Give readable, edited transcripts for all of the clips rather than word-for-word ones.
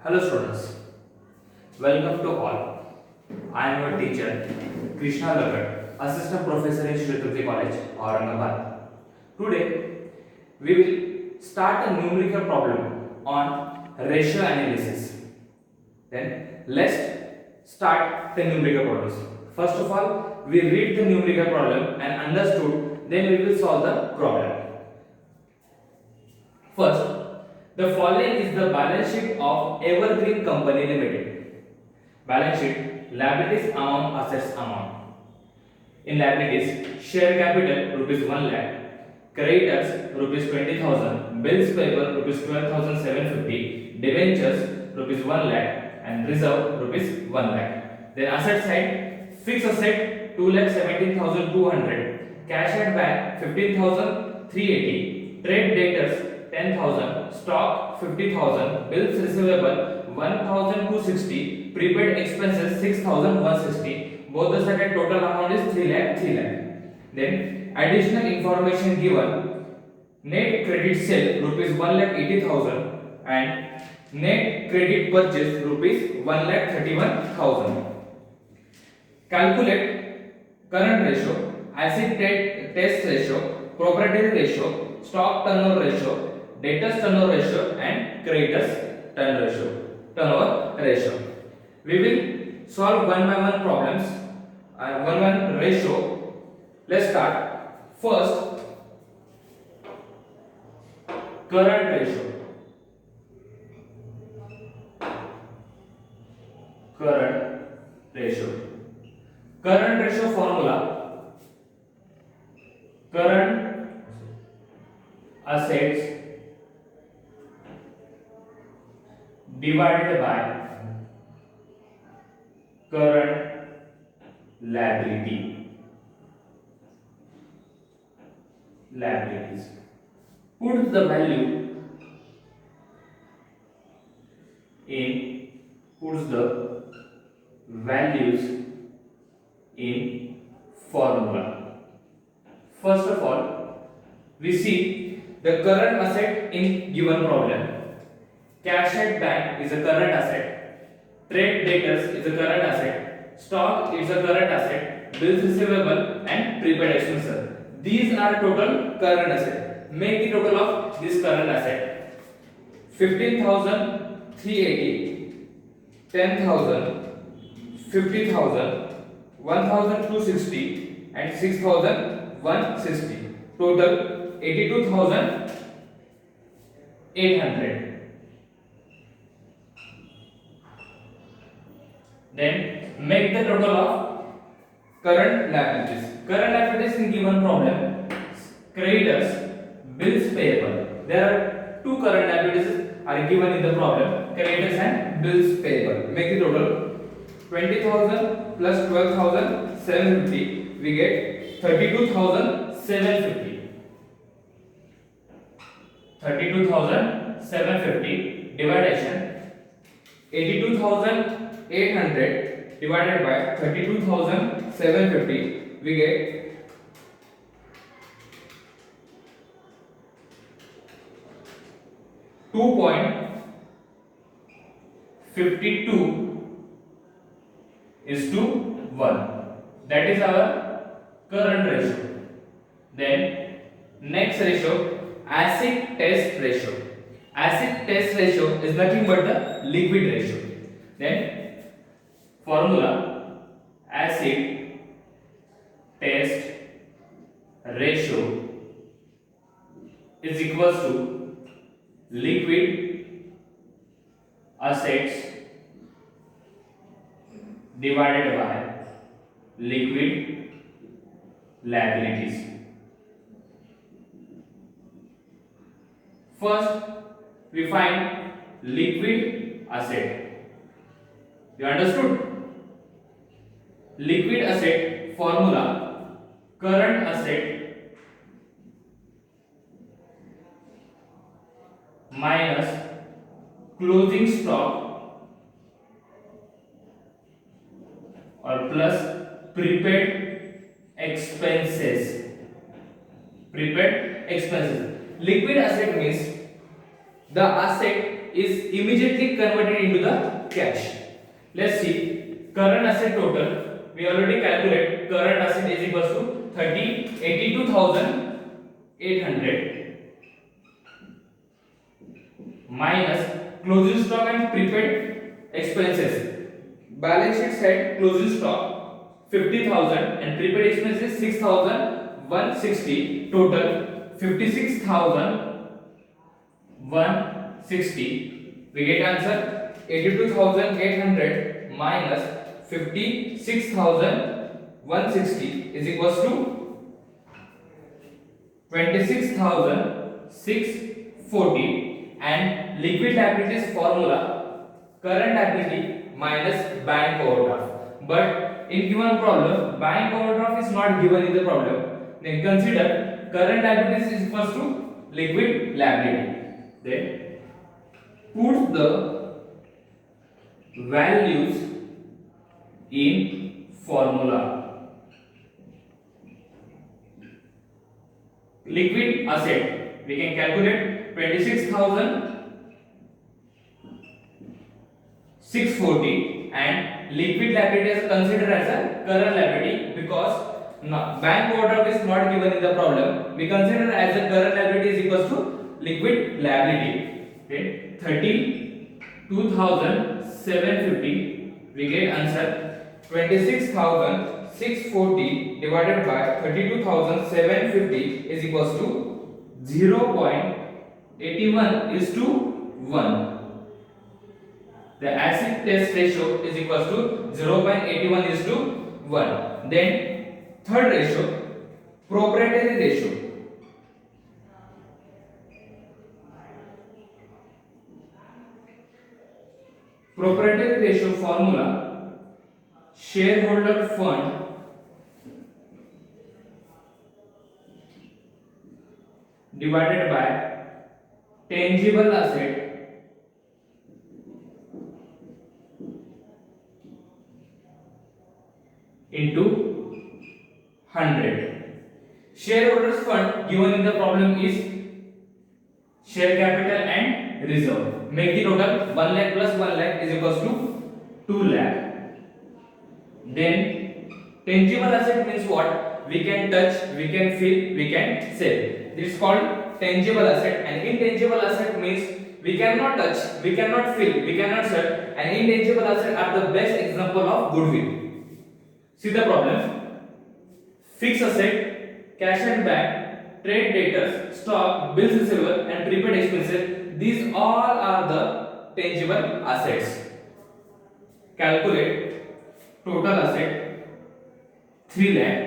Hello students, welcome to all. I am your teacher Krishna Lagat, Assistant Professor in Shri Trupti College, Aurangabad. Today we will start a numerical problem on ratio analysis. Then let's start the numerical problems. First of all, we read the numerical problem and understood, then we will solve the problem. First, the following is the balance sheet of Evergreen Company Limited. Balance sheet, liabilities amount, assets amount. In liabilities, share capital rupees 1 lakh, creditors rupees 20,000, bills payable rupees 12,750, debentures rupees 1 lakh, and reserve rupees 1 lakh. Then asset side, fixed asset 2,17,200, cash at bank 15,380, trade debtors 10,000, stock 50,000, bills receivable 1,260, prepaid expenses 6,160. Both the side total amount is 3 lakh 3 lakh. Then additional information given: net credit sale rupees 1,80,000 and net credit purchase rupees 1,31,000. Calculate current ratio, acid test ratio, proprietary ratio, stock turnover ratio, debtors turnover ratio, and creditors turnover ratio. We will solve one by one problems, one ratio. Let's start. First, current ratio. Current ratio. Current ratio formula: current assets divided by current liabilities. Put the value in puts the values in formula. First of all, we see the current asset in given problem. Cash at bank is a current asset, trade debtors is a current asset, stock is a current asset, bills receivable and prepaid expenses. These are total current asset. Make the total of this current asset: 15,380, 10,000, 50,000, 1,260 and 6,160. Total 82,800. Then make the total of current liabilities. Current liabilities in given problem: creditors, bills payable. There are two current liabilities are given in the problem: creditors and bills payable. Make the total: 20,000 plus 12,750. We get 32,750. 32,750 dividation: 82,800 divided by 32,750. We get 2.52 is to 1. That is our current ratio. Then next ratio, acid test ratio. Acid test ratio is nothing but the liquid ratio. Then formula: acid test ratio is equals to liquid assets divided by liquid liabilities. First, we find liquid asset. You understood? Liquid asset formula: current asset minus closing stock or plus prepaid expenses. Liquid asset means the asset is immediately converted into cash. Let's see current asset total. We already calculate current asset is equals to 82,800 minus closing stock and prepaid expenses. Balance sheet said closing stock 50,000 and prepaid expenses 6,160, total 56,160. We get answer 82,800 minus 56,160 is equals to 26,640. and liquid liabilities formula current liability minus bank overdraft. But in given problem bank overdraft is not given in the problem. Then consider current liabilities is equals to liquid liability. Then put the values in formula. Liquid asset we can calculate 26,640 and liquid liability is considered as a current liability because bank overdraft is not given in the problem. We consider as a current liability is equals to liquid liability. Okay, 32,750. We get answer 26,640 divided by 32,750 is equals to 0.81:1. The acid test ratio is equals to 0.81:1. Then third ratio, proprietary ratio. Proprietary ratio formula shareholder fund divided by tangible asset into 100. Shareholders fund given in the problem is share capital and reserve. Make the total 1 lakh plus 1 lakh is equals to 2 lakh. Then tangible asset means what? We can touch, we can feel, we can sell. This is called tangible asset. And intangible asset means we cannot touch, we cannot feel, we cannot sell. And intangible asset are the best example of goodwill. See the problem. Fixed asset, cash and bank, trade debtors, stock, bills receivable and prepaid expenses. These all are the tangible assets. Calculate total asset 3 lakh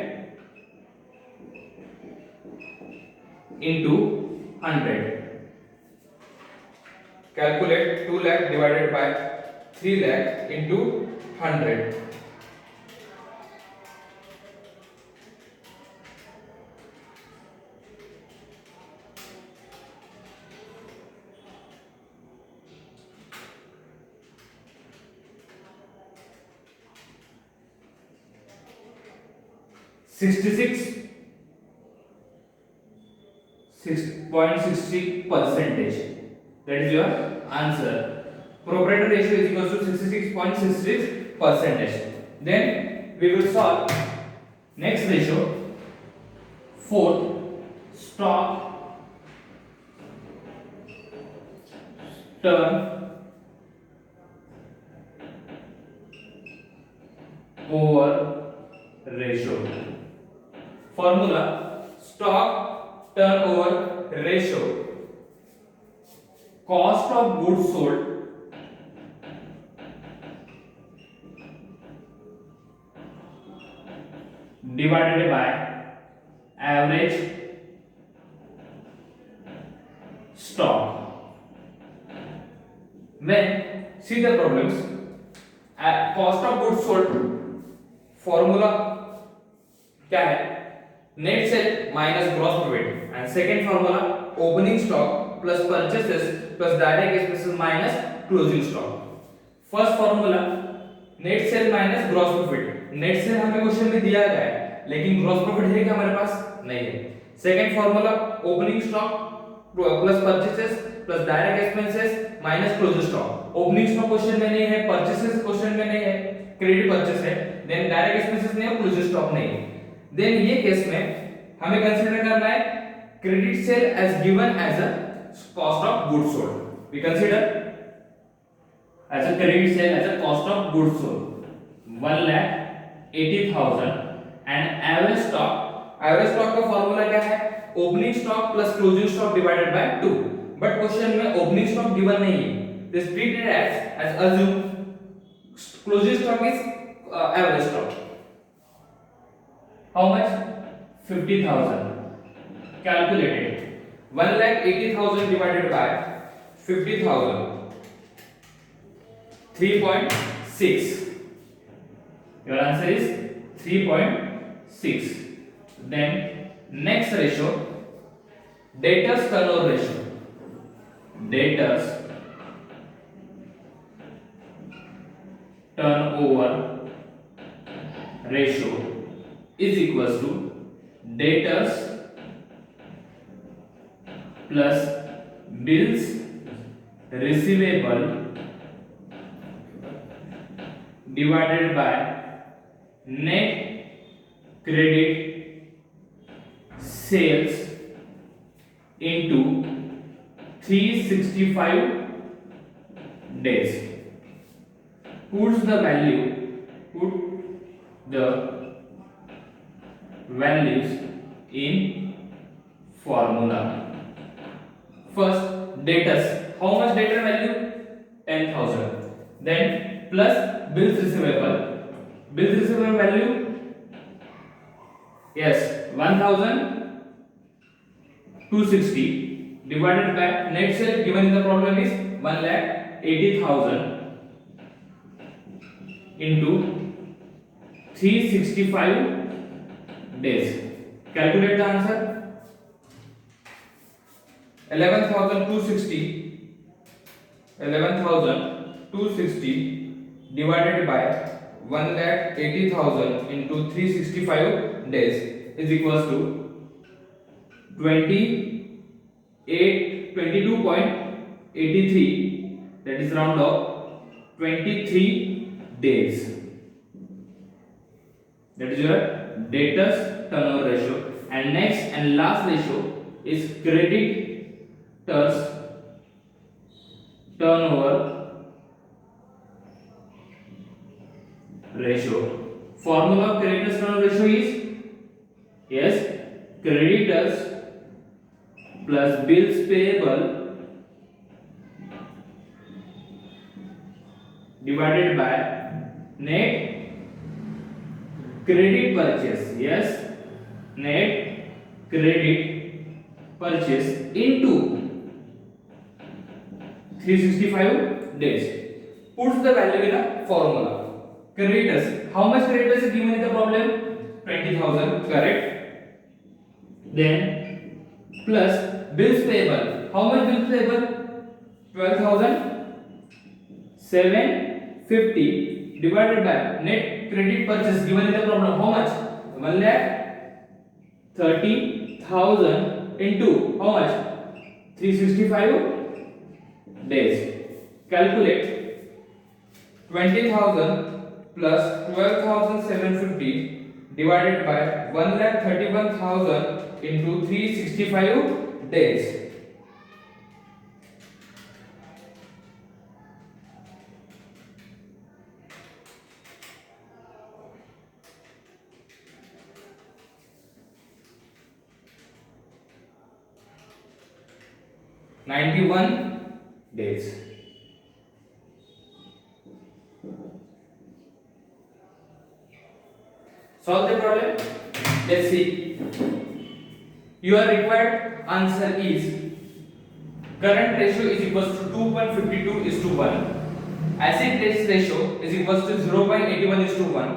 into 100. Calculate 2 lakh divided by 3 lakh into 100. %. That is your answer. Proprietary ratio is equal to 66.66%. Then we will solve next ratio. Fourth, stock turn over ratio. Formula stock turnover ratio, cost of goods sold divided by average stock. When see the problems, cost of goods sold formula क्या है? Net cell minus gross profit. And second formula opening stock plus purchases plus direct expenses minus closing stock. First formula net cell minus gross profit. Net cell हमें question में दिया गया है लेकिन gross profit है क्या हमारे पास? नहीं है. Second formula opening stock plus purchases plus direct expenses minus closing stock. Opening stock question में नहीं है, परचेसेस क्वेश्चन में नहीं है, क्रेडिट परचेस है, देन डायरेक्ट एक्सपेंसेस नहीं है, क्लोजिंग स्टॉक नहीं है। देन ये केस में हमें कंसीडर करना है credit sale as given as a cost of goods sold. We consider as a credit sale as a cost of goods sold 1,80,000 and average stock का फॉर्मूला क्या है? Opening stock plus closing stock divided by 2। But question में opening stock given नहीं है, this treated as assume closing stock is average stock. How much? 50,000 calculated 1,80,000 divided by 50,000 3.6. Your answer is 3.6. Then next ratio, debtors turnover ratio. Debtors turnover ratio is equals to debtors plus bills receivable divided by net credit sales into 365 days. Put the values in formula. First, debtors. How much debtor value? 10,000. Then plus bills receivable value, yes, 1,260 divided by net sale given in the problem is 1,80,000 into 365 days. Calculate the answer. 11,260 divided by 1,80,000 into 365 days is equals to 22.83, that is round of 23 days. That is your debtors turnover ratio. And next and last ratio is creditors turnover ratio. Formula of creditors turnover ratio is, yes, creditors plus bills payable divided by net credit purchase, yes, net credit purchase into 365 days. Put the value in a formula. Creditors, how much creditors is given in the problem? 20,000, correct? Then plus bills payable, how much bills payable? 12,750 divided by net credit purchase given in the problem, how much? 1,30,000 into how much? 365 days. Calculate 20,000 plus 12,750 divided by 1,31,000 into 365 days. (91 days). Solve the problem. Let's see. Your required answer is current ratio is equals to 2.52:1. Asset ratio is equals to 0.81:1.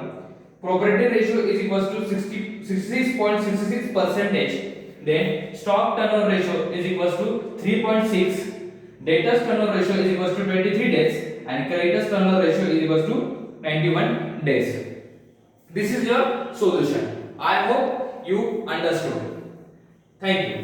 Property ratio is equals to 66.66%. Then stock turnover ratio is equals to 3.6. Debtors turnover ratio is equals to 23 days and creditors turnover ratio is equals to 91 days. This is your solution. I hope you understood. Thank you.